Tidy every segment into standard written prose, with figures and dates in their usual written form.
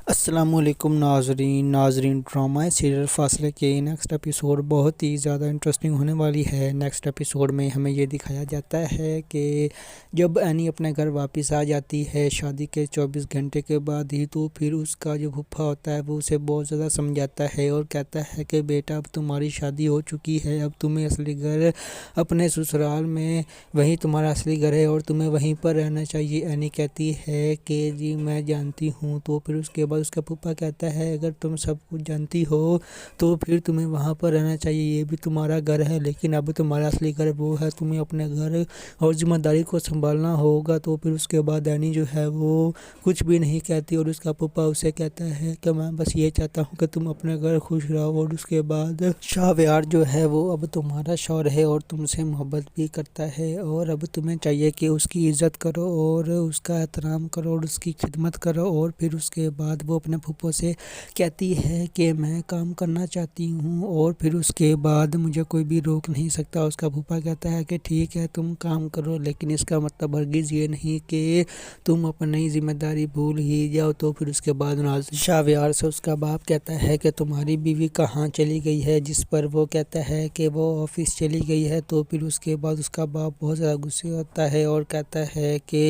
السلام علیکم ناظرین ڈرامہ سیریل فاصلے کے نیکسٹ ایپیسوڈ بہت ہی زیادہ انٹرسٹنگ ہونے والی ہے۔ نیکسٹ ایپیسوڈ میں ہمیں یہ دکھایا جاتا ہے کہ جب اینی اپنے گھر واپس آ جاتی ہے شادی کے 24 گھنٹے کے بعد ہی، تو پھر اس کا جو پھپھا ہوتا ہے وہ اسے بہت زیادہ سمجھاتا ہے اور کہتا ہے کہ بیٹا اب تمہاری شادی ہو چکی ہے، اب تمہیں اصلی گھر اپنے سسرال میں وہیں تمہارا اصلی گھر ہے اور تمہیں وہیں پر رہنا چاہیے۔ اینی کہتی ہے کہ جی میں جانتی ہوں۔ تو پھر اس کے بعد اس کا پھپھا کہتا ہے اگر تم سب کچھ جانتی ہو تو پھر تمہیں وہاں پر رہنا چاہیے، یہ بھی تمہارا گھر ہے، لیکن اب تمہارا اصلی گھر وہ ہے، تمہیں اپنے گھر اور ذمہ داری کو سنبھالنا ہوگا۔ تو پھر اس کے بعد اینی جو ہے وہ کچھ بھی نہیں کہتی اور اس کا پھپھا اسے کہتا ہے کہ میں بس یہ چاہتا ہوں کہ تم اپنے گھر خوش رہو۔ اور اس کے بعد شاہوار جو ہے وہ اب تمہارا شوہر ہے اور تم سے محبت بھی کرتا ہے، اور اب تمہیں چاہیے کہ اس کی عزت کرو اور اس کا احترام کرو اور اس کی خدمت کرو۔ اور پھر اس کے بعد وہ اپنے پھپھو سے کہتی ہے کہ میں کام کرنا چاہتی ہوں اور پھر اس کے بعد مجھے کوئی بھی روک نہیں سکتا۔ اس کا پھپھا کہتا ہے کہ ٹھیک ہے تم کام کرو، لیکن اس کا مطلب ہرگز یہ نہیں کہ تم اپنی ذمہ داری بھول ہی جاؤ۔ تو پھر اس کے بعد شاہوار سے اس کا باپ کہتا ہے کہ تمہاری بیوی کہاں چلی گئی ہے، جس پر وہ کہتا ہے کہ وہ آفس چلی گئی ہے۔ تو پھر اس کے بعد اس کا باپ بہت زیادہ غصے ہوتا ہے اور کہتا ہے کہ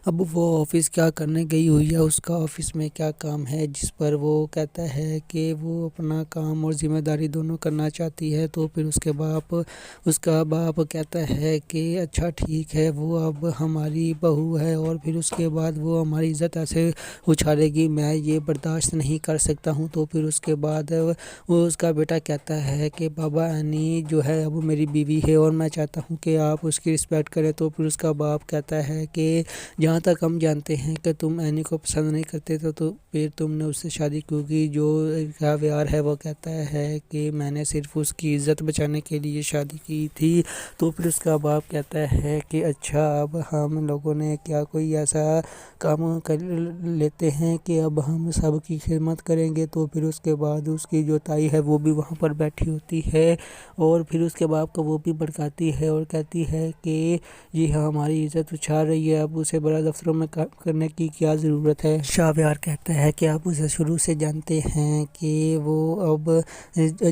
اب وہ آفس کیا کرنے گئی ہوئی ہے، اس کا آفس میں کیا کام ہے، جس پر وہ کہتا ہے کہ وہ اپنا کام اور ذمہ داری دونوں کرنا چاہتی ہے۔ تو پھر اس کا باپ کہتا ہے کہ اچھا ٹھیک ہے، وہ اب ہماری بہو ہے اور پھر اس کے بعد وہ ہماری عزت ایسے اچھالے گی، میں یہ برداشت نہیں کر سکتا ہوں۔ تو پھر اس کے بعد وہ اس کا بیٹا کہتا ہے کہ بابا اینی جو ہے اب میری بیوی ہے اور میں چاہتا ہوں کہ آپ اس کی رسپیکٹ کریں۔ تو پھر اس کا باپ کہتا ہے کہ جہاں تک ہم جانتے ہیں کہ تم اینی کو پسند نہیں کرتے تو پھر تم نے اس سے شادی کیوں کی۔ جو شاہوار ہے وہ کہتا ہے کہ میں نے صرف اس کی عزت بچانے کے لیے شادی کی تھی۔ تو پھر اس کا باپ کہتا ہے کہ اچھا اب ہم لوگوں نے کیا کوئی ایسا کام کر لیتے ہیں کہ اب ہم سب کی خدمت کریں گے۔ تو پھر اس کے بعد اس کی جو تائی ہے وہ بھی وہاں پر بیٹھی ہوتی ہے اور پھر اس کے باپ کو وہ بھی بھڑکاتی ہے اور کہتی ہے کہ جی ہاں ہماری عزت اچھال رہی ہے، اب اسے بڑا دفتروں میں کام کرنے کی کیا ضرورت ہے۔ شاہوار کہتا ہے کہ آپ اسے شروع سے جانتے ہیں کہ وہ اب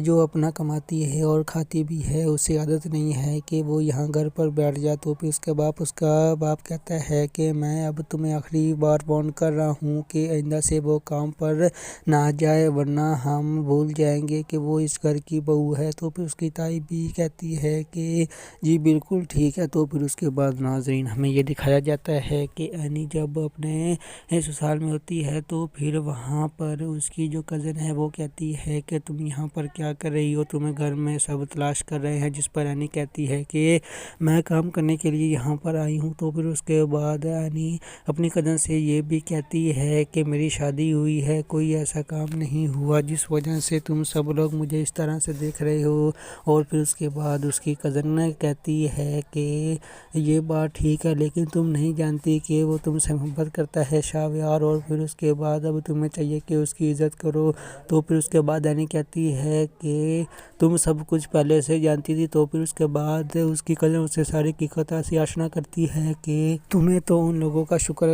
جو اپنا کماتی ہے اور کھاتی بھی ہے، اسے عادت نہیں ہے کہ وہ یہاں گھر پر بیٹھ جائے۔ تو پھر اس کا باپ کہتا ہے کہ میں اب تمہیں آخری بار وارن کر رہا ہوں کہ آئندہ سے وہ کام پر نہ جائے، ورنہ ہم بھول جائیں گے کہ وہ اس گھر کی بہو ہے۔ تو پھر اس کی تائی بھی کہتی ہے کہ جی بالکل ٹھیک ہے۔ تو پھر اس کے بعد ناظرین ہمیں یہ دکھایا جاتا ہے کہ اینی جب اپنے سسرال میں ہوتی ہے تو پھر وہاں پر اس کی جو کزن ہے وہ کہتی ہے کہ تم یہاں پر کیا کر رہی ہو، تمہیں گھر میں سب تلاش کر رہے ہیں، جس پر اینی کہتی ہے کہ میں کام کرنے کے لیے یہاں پر آئی ہوں۔ تو پھر اس کے بعد اینی اپنی کزن سے یہ بھی کہتی ہے کہ میری شادی ہوئی ہے، کوئی ایسا کام نہیں ہوا جس وجہ سے تم سب لوگ مجھے اس طرح سے دیکھ رہے ہو۔ اور پھر اس کے بعد اس کی کزن کہتی ہے کہ یہ بات ٹھیک ہے، لیکن تم نہیں جانتی کہ وہ تم سے محبت کرتا ہے شاہوار، اور پھر اس کے بعد اب تمہیں چاہیے کہ اس کی عزت کرو۔ تو پھر اس کے بعد اینی کہتی ہے کہ تم سب کچھ پہلے سے جانتی تھی۔ تو پھر اس کے بعد اس کی کزن اس سے ساری حقیقت سے آشنا کرتی ہے کہ تمہیں تو ان لوگوں کا شکر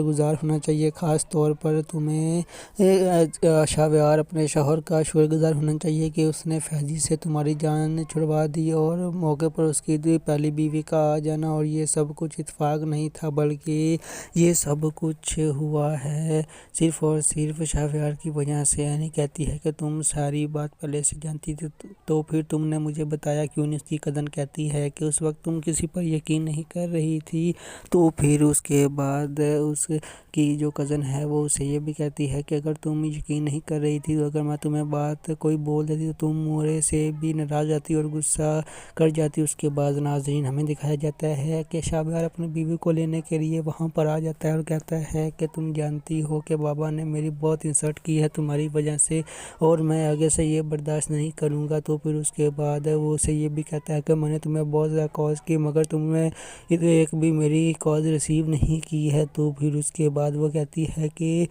گزار ہونا چاہیے، خاص طور پر تمہیں شاہوار اپنے شوہر کا شکر گزار ہونا چاہیے کہ اس نے فیضی سے تمہاری جان چھڑوا دی، اور موقع پر اس کی پہلی بیوی کا آ جانا، اور یہ سب کچھ اتفاق نہیں تھا بلکہ یہ سب کچھ ہوا ہے صرف اور صرف شاہوار کی وجہ سے۔ اینی کہتی ہے کہ تم ساری بات پہلے سے جانتی تھی تو پھر تم نے مجھے بتایا کیوں نہیں۔ اس کی کزن کہتی ہے کہ اس وقت تم کسی پر یقین نہیں کر رہی تھی۔ تو پھر اس کے بعد اس کی جو کزن ہے وہ اسے یہ بھی کہتی ہے کہ اگر تم یقین نہیں کر رہی تھی تو اگر میں تمہیں بات کوئی بول دیتی تو تم میرے سے بھی ناراض آتی اور غصہ کر جاتی۔ اس کے بعد ناظرین ہمیں دکھایا جاتا ہے کہ شاہوار اپنی بیوی کو لینے کے لیے وہاں پر آ جاتا ہے اور کہتا ہے کہ تم جانتی ہو کہ بابا نے میری بہت انسلٹ کی ہے تمہاری وجہ سے، اور میں آگے سے یہ برداشت نہیں کروں گا۔ تو پھر اس کے بعد وہ اسے یہ بھی کہتا ہے کہ میں نے تمہیں بہت زیادہ کالز کی مگر تم نے ایک بھی میری کالز ریسیو نہیں کی ہے۔ تو پھر اس کے بعد وہ کہتی ہے کہ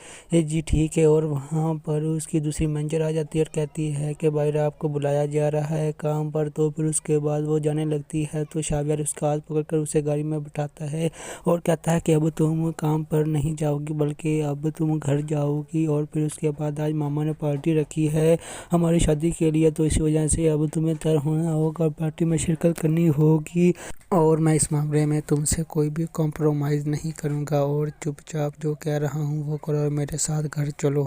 جی ٹھیک ہے، اور وہاں پر اس کی دوسری مینیجر آ جاتی ہے اور کہتی ہے کہ باہر آپ کو بلایا جا رہا ہے کام پر۔ تو پھر اس کے بعد وہ جانے لگتی ہے تو شاہوار اس کا ہاتھ پکڑ کر اسے گاڑی میں بٹھاتا ہے اور کہتا ہے کہ اب تم کام پر نہیں جاؤ گی بلکہ اب تم گھر جاؤ ہوگی، اور پھر اس کے بعد آج ماما نے پارٹی رکھی ہے ہماری شادی کے لیے، تو اسی وجہ سے اب تمہیں تیار ہونا ہوگا، پارٹی میں شرکت کرنی ہوگی، اور میں اس معاملے میں تم سے کوئی بھی کمپرومائز نہیں کروں گا، اور چپ چاپ جو کہہ رہا ہوں وہ کرو اور میرے ساتھ گھر چلو۔